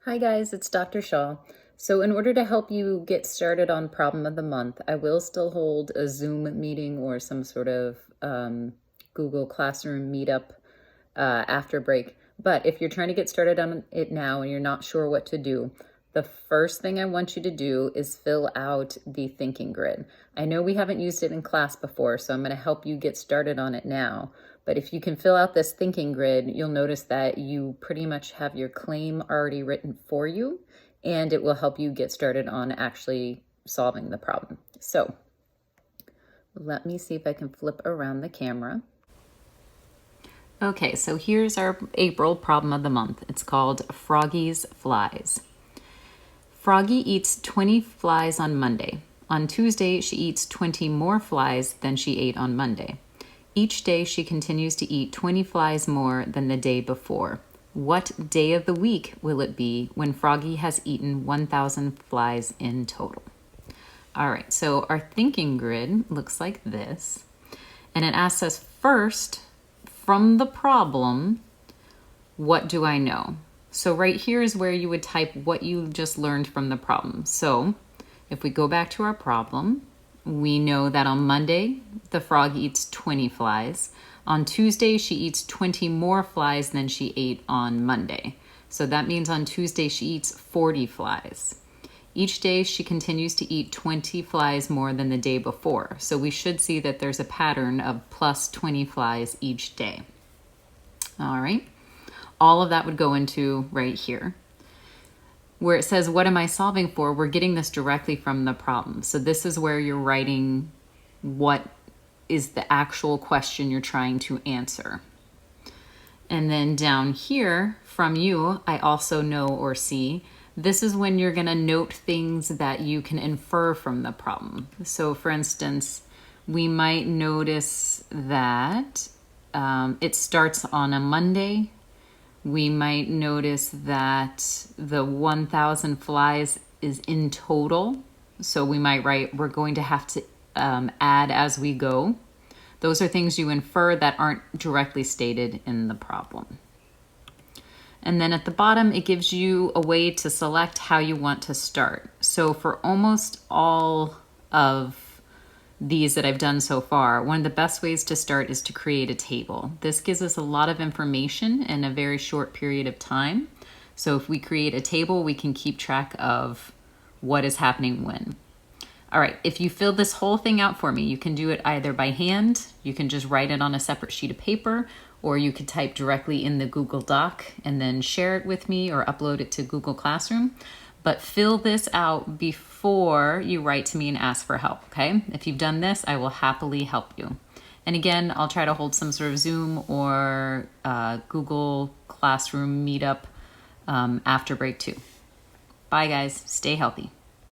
Hi guys, it's Dr. Shaw. So in order to help you get started on problem of the month, I will still hold a Zoom meeting or some sort of Google Classroom meetup after break. But if you're trying to get started on it now and you're not sure what to do, the first thing I want you to do is fill out the thinking grid. I know we haven't used it in class before, so I'm going to help you get started on it now. But if you can fill out this thinking grid, you'll notice that you pretty much have your claim already written for you, and it will help you get started on actually solving the problem. So let me see if I can flip around the camera. Okay, so here's our April problem of the month. It's called Froggy's Flies. Froggy eats 20 flies on Monday. On Tuesday, she eats 20 more flies than she ate on Monday. Each day, she continues to eat 20 flies more than the day before. What day of the week will it be when Froggy has eaten 1,000 flies in total? All right, so our thinking grid looks like this. And it asks us first, from the problem, what do I know? So right here is where you would type what you just learned from the problem. So if we go back to our problem, we know that on Monday, the frog eats 20 flies. On Tuesday, she eats 20 more flies than she ate on Monday. So that means on Tuesday, she eats 40 flies. Each day, she continues to eat 20 flies more than the day before. So we should see that there's a pattern of plus 20 flies each day. All right. All of that would go into right here. Where it says, what am I solving for? We're getting this directly from the problem. So this is where you're writing what is the actual question you're trying to answer. And then down here from you, I also know or see, this is when you're gonna note things that you can infer from the problem. So for instance, we might notice that it starts on a Monday. We might notice that the 1,000 flies is in total. So we might write, we're going to have to add as we go. Those are things you infer that aren't directly stated in the problem. And then at the bottom, it gives you a way to select how you want to start. So for almost all of these that I've done so far, one of the best ways to start is to create a table. This gives us a lot of information in a very short period of time. So if we create a table, we can keep track of what is happening when. All right, if you fill this whole thing out for me, you can do it either by hand, you can just write it on a separate sheet of paper, or you could type directly in the Google Doc and then share it with me or upload it to Google Classroom. But fill this out before you write to me and ask for help, okay? If you've done this, I will happily help you. And again, I'll try to hold some sort of Zoom or Google Classroom meetup after break too. Bye guys, stay healthy.